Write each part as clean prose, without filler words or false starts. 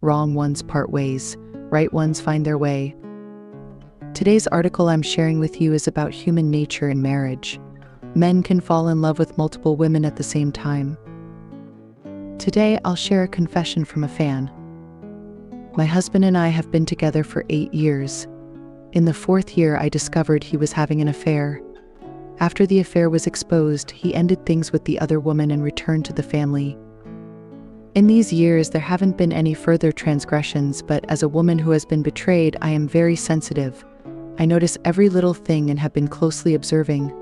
wrong ones part ways, right ones find their way. Today's article I'm sharing with you is about human nature in marriage. Men can fall in love with multiple women at the same time. Today, I'll share a confession from a fan. My husband and I have been together for 8 years. In the 4th year, I discovered he was having an affair. After the affair was exposed, he ended things with the other woman and returned to the family. In these years, there haven't been any further transgressions, but as a woman who has been betrayed, I am very sensitive. I notice every little thing and have been closely observing.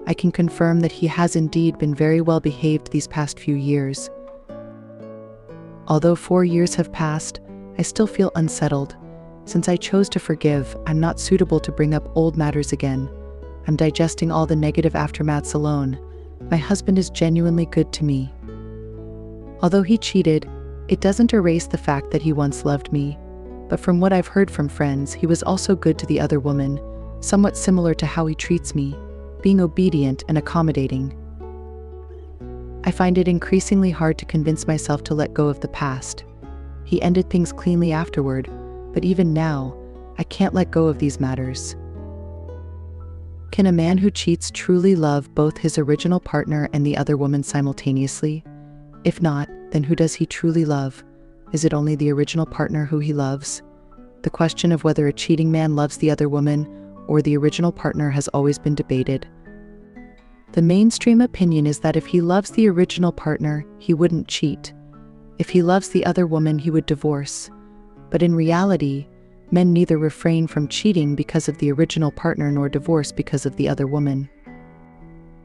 I can confirm that he has indeed been very well behaved these past few years. Although 4 years have passed, I still feel unsettled. Since I chose to forgive, I'm not suitable to bring up old matters again. I'm digesting all the negative aftermaths alone. My husband is genuinely good to me. Although he cheated, it doesn't erase the fact that he once loved me. But from what I've heard from friends, he was also good to the other woman, somewhat similar to how he treats me, being obedient and accommodating. I find it increasingly hard to convince myself to let go of the past. He ended things cleanly afterward, but even now, I can't let go of these matters. Can a man who cheats truly love both his original partner and the other woman simultaneously? If not, then who does he truly love? Is it only the original partner who he loves? The question of whether a cheating man loves the other woman or the original partner has always been debated. The mainstream opinion is that if he loves the original partner, he wouldn't cheat. If he loves the other woman, he would divorce. But in reality, men neither refrain from cheating because of the original partner nor divorce because of the other woman.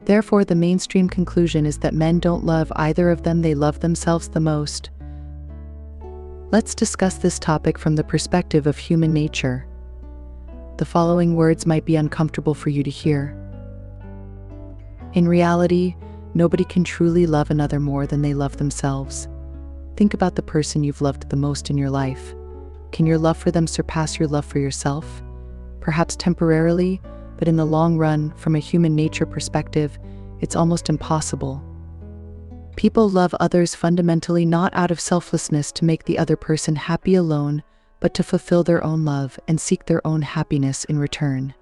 Therefore, the mainstream conclusion is that men don't love either of them, they love themselves the most. Let's discuss this topic from the perspective of human nature. The following words might be uncomfortable for you to hear. In reality, nobody can truly love another more than they love themselves. Think about the person you've loved the most in your life. Can your love for them surpass your love for yourself? Perhaps temporarily, but in the long run, from a human nature perspective, it's almost impossible. People love others fundamentally not out of selflessness to make the other person happy alone, but to fulfill their own love and seek their own happiness in return.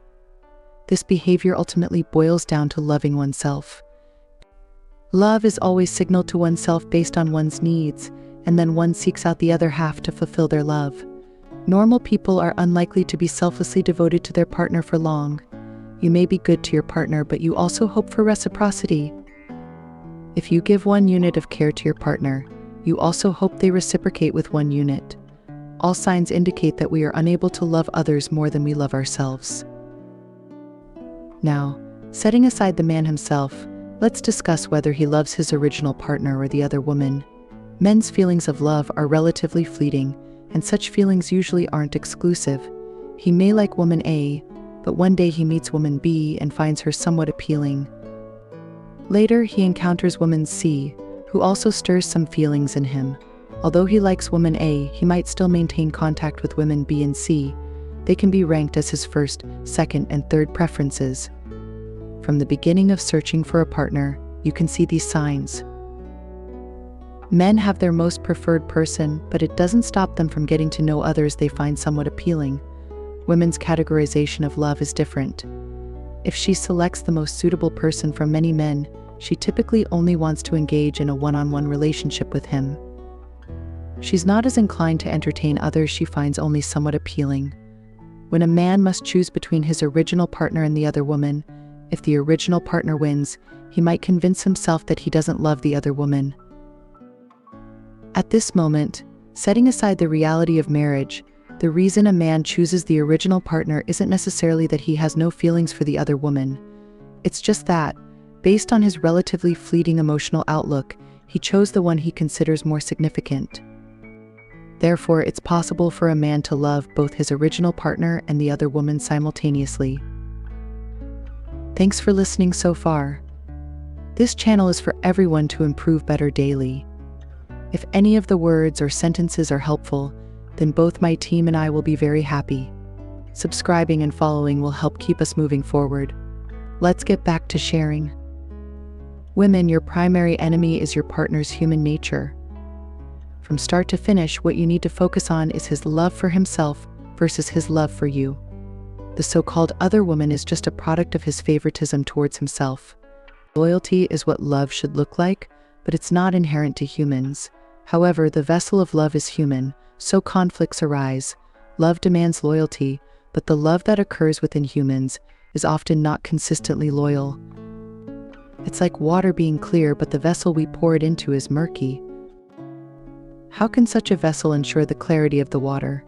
This behavior ultimately boils down to loving oneself. Love is always signaled to oneself based on one's needs, and then one seeks out the other half to fulfill their love. Normal people are unlikely to be selflessly devoted to their partner for long. You may be good to your partner, but you also hope for reciprocity. If you give 1 unit of care to your partner, you also hope they reciprocate with 1 unit. All signs indicate that we are unable to love others more than we love ourselves. Now, setting aside the man himself, let's discuss whether he loves his original partner or the other woman. Men's feelings of love are relatively fleeting, and such feelings usually aren't exclusive. He may like woman A, but one day he meets woman B and finds her somewhat appealing. Later, he encounters woman C, who also stirs some feelings in him. Although he likes woman A, he might still maintain contact with women B and C. They can be ranked as his first, second, and third preferences. From the beginning of searching for a partner, you can see these signs. Men have their most preferred person, but it doesn't stop them from getting to know others they find somewhat appealing. Women's categorization of love is different. If she selects the most suitable person from many men, she typically only wants to engage in a one-on-one relationship with him. She's not as inclined to entertain others she finds only somewhat appealing. When a man must choose between his original partner and the other woman, if the original partner wins, he might convince himself that he doesn't love the other woman. At this moment, setting aside the reality of marriage, the reason a man chooses the original partner isn't necessarily that he has no feelings for the other woman. It's just that, based on his relatively fleeting emotional outlook, he chose the one he considers more significant. Therefore, it's possible for a man to love both his original partner and the other woman simultaneously. Thanks for listening so far. This channel is for everyone to improve better daily. If any of the words or sentences are helpful, then both my team and I will be very happy. Subscribing and following will help keep us moving forward. Let's get back to sharing. Women, your primary enemy is your partner's human nature. From start to finish, what you need to focus on is his love for himself versus his love for you. The so-called other woman is just a product of his favoritism towards himself. Loyalty is what love should look like, but it's not inherent to humans. However, the vessel of love is human, so conflicts arise. Love demands loyalty, but the love that occurs within humans is often not consistently loyal. It's like water being clear, but the vessel we pour it into is murky. How can such a vessel ensure the clarity of the water?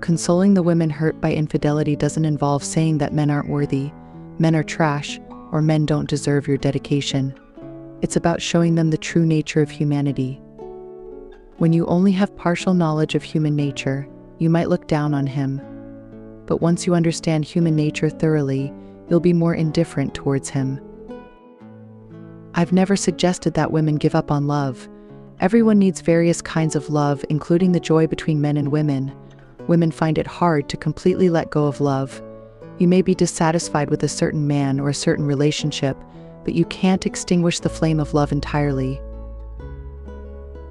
Consoling the women hurt by infidelity doesn't involve saying that men aren't worthy, men are trash, or men don't deserve your dedication. It's about showing them the true nature of humanity. When you only have partial knowledge of human nature, you might look down on him. But once you understand human nature thoroughly, you'll be more indifferent towards him. I've never suggested that women give up on love. Everyone needs various kinds of love, including the joy between men and women. Women find it hard to completely let go of love. You may be dissatisfied with a certain man or a certain relationship, but you can't extinguish the flame of love entirely.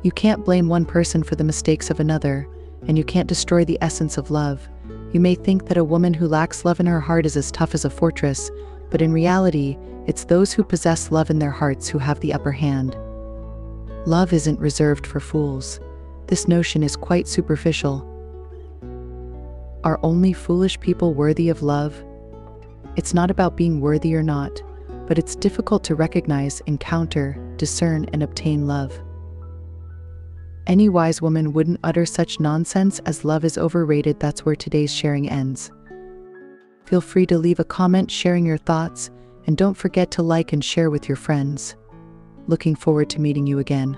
You can't blame one person for the mistakes of another, and you can't destroy the essence of love. You may think that a woman who lacks love in her heart is as tough as a fortress, but in reality, it's those who possess love in their hearts who have the upper hand. Love isn't reserved for fools. This notion is quite superficial. Are only foolish people worthy of love? It's not about being worthy or not, but it's difficult to recognize, encounter, discern, and obtain love. Any wise woman wouldn't utter such nonsense as love is overrated. That's where today's sharing ends. Feel free to leave a comment sharing your thoughts, and don't forget to like and share with your friends. Looking forward to meeting you again.